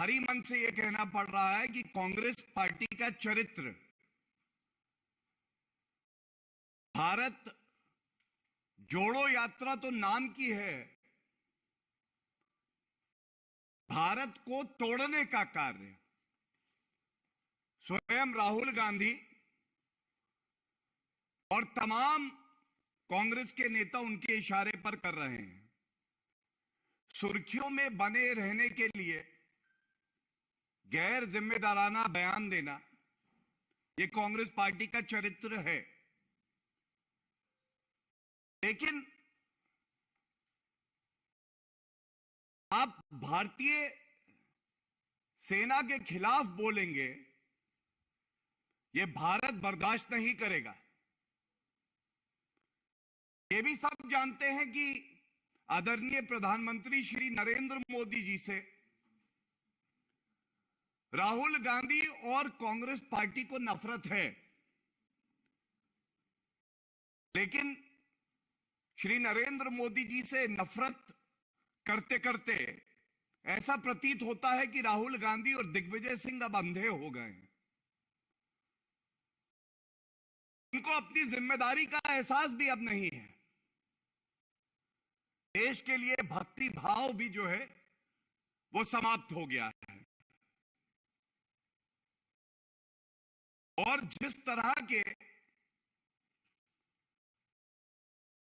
हरी मन से यह कहना पड़ रहा है कि कांग्रेस पार्टी का चरित्र भारत जोड़ो यात्रा तो नाम की है, भारत को तोड़ने का कार्य स्वयं राहुल गांधी और तमाम कांग्रेस के नेता उनके इशारे पर कर रहे हैं। सुर्खियों में बने रहने के लिए गैर जिम्मेदाराना बयान देना यह कांग्रेस पार्टी का चरित्र है। लेकिन आप भारतीय सेना के खिलाफ बोलेंगे, यह भारत बर्दाश्त नहीं करेगा। ये भी सब जानते हैं कि आदरणीय प्रधानमंत्री श्री नरेंद्र मोदी जी से राहुल गांधी और कांग्रेस पार्टी को नफरत है। लेकिन श्री नरेंद्र मोदी जी से नफरत करते करते ऐसा प्रतीत होता है कि राहुल गांधी और दिग्विजय सिंह अब अंधे हो गए हैं। उनको अपनी जिम्मेदारी का एहसास भी अब नहीं है। देश के लिए भक्ति भाव भी जो है वो समाप्त हो गया है। और जिस तरह के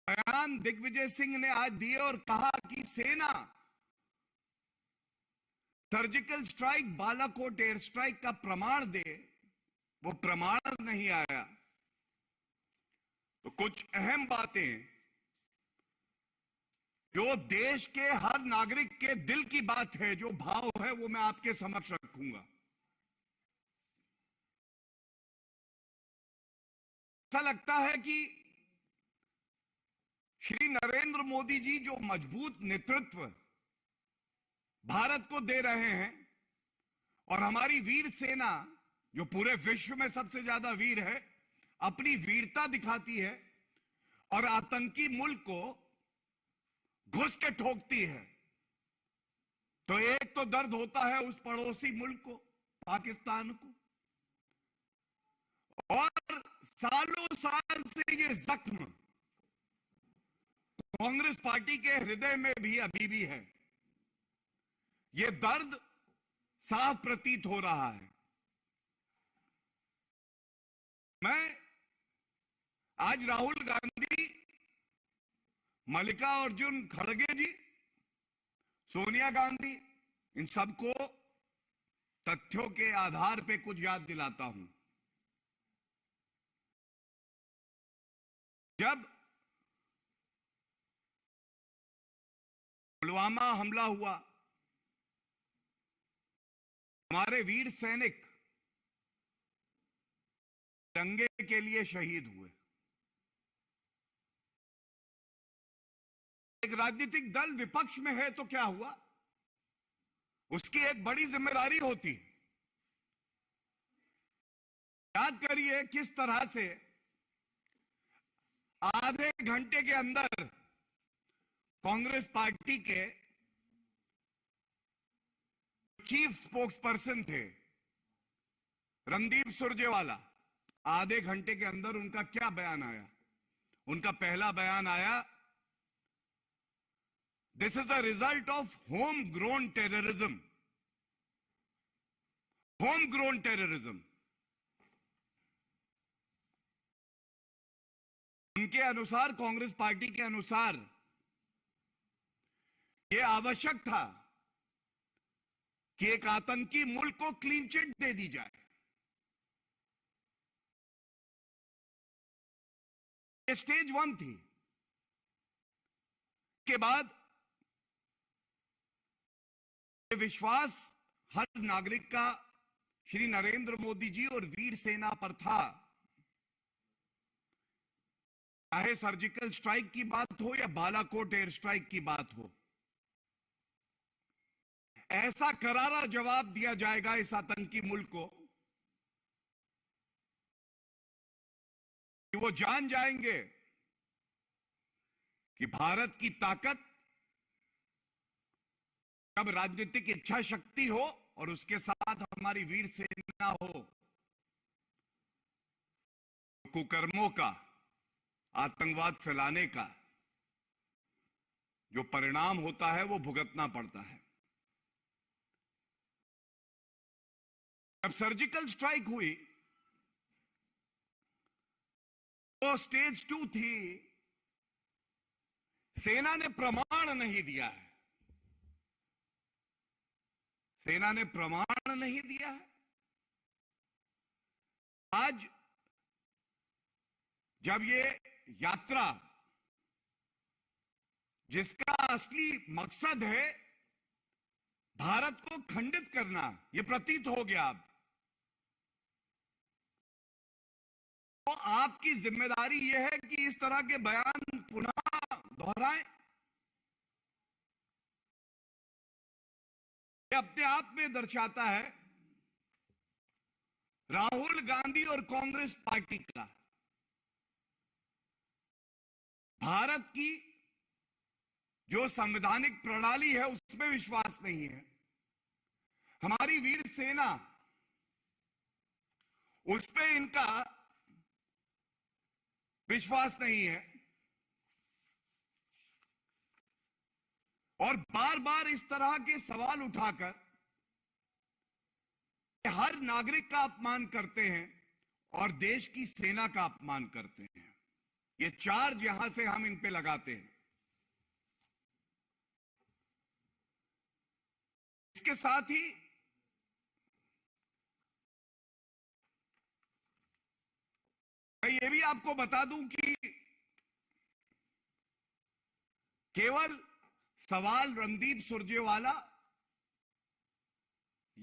बयान दिग्विजय सिंह ने आज दिए और कहा कि सेना surgical strike, Balakot air strike का प्रमाण दे, वो प्रमाण नहीं आया। तो कुछ अहम बातें जो देश के हर नागरिक के दिल की बात है, जो भाव है, वो मैं आपके समक्ष रखूंगा। ऐसा लगता है कि श्री नरेंद्र मोदी जी जो मजबूत नेतृत्व भारत को दे रहे हैं और हमारी वीर सेना जो पूरे विश्व में सबसे ज्यादा वीर है, अपनी वीरता दिखाती है और आतंकी मुल्क को घुस के ठोकती है। तो एक तो दर्द होता है उस पड़ोसी मुल्क को, पाकिस्तान को, और सालों साल से ये जख्म कांग्रेस पार्टी के हृदय में भी अभी भी है। ये दर्द साफ प्रतीत हो रहा है। मैं आज राहुल गांधी, मल्लिकार्जुन खड़गे जी, सोनिया गांधी, इन सबको तथ्यों के आधार पे कुछ याद दिलाता हूं। जब पुलवामा हमला हुआ, हमारे वीर सैनिक दंगे के लिए शहीद हुए। एक राजनीतिक दल विपक्ष में है तो क्या हुआ, उसकी एक बड़ी जिम्मेदारी होती है। याद करिए किस तरह से आधे घंटे के अंदर कांग्रेस पार्टी के चीफ स्पोक्स पर्सन थे रणदीप सुरजेवाला, आधे घंटे के अंदर उनका क्या बयान आया? उनका पहला बयान आया, this is the result of home grown terrorism. Home grown terrorism. उनके अनुसार, कांग्रेस पार्टी के अनुसार, यह आवश्यक था कि एक आतंकी मुल्क को क्लीन चिट दे दी जाए। ये स्टेज 1 थी। के बाद विश्वास हर नागरिक का श्री नरेंद्र मोदी जी और वीर सेना पर था। चाहे सर्जिकल स्ट्राइक की बात हो या बालाकोट एयर स्ट्राइक की बात हो, ऐसा करारा जवाब दिया जाएगा इस आतंकी मुल्क को कि वो जान जाएंगे कि भारत की ताकत जब राजनीतिक इच्छा शक्ति हो और उसके साथ हमारी वीर सेना हो, कुकर्मों का, आतंकवाद फैलाने का जो परिणाम होता है वो भुगतना पड़ता है। जब सर्जिकल स्ट्राइक हुई तो स्टेज 2 थी, सेना ने प्रमाण नहीं दिया है, सेना ने प्रमाण नहीं दिया है। आज जब ये यात्रा, जिसका असली मकसद है भारत को खंडित करना, यह प्रतीत हो गया अब, तो आपकी जिम्मेदारी यह है कि इस तरह के बयान पुनः दोहराएं। यह अपने आप में दर्शाता है राहुल गांधी और कांग्रेस पार्टी का भारत की जो संवैधानिक प्रणाली है उसमें विश्वास नहीं है, हमारी वीर सेना, उसमें इनका विश्वास नहीं है। और बार बार इस तरह के सवाल उठाकर हर नागरिक का अपमान करते हैं और देश की सेना का अपमान करते हैं। ये चार्ज यहां से हम इन पे लगाते हैं। इसके साथ ही मैं ये भी आपको बता दूं कि केवल सवाल रणदीप सुरजेवाला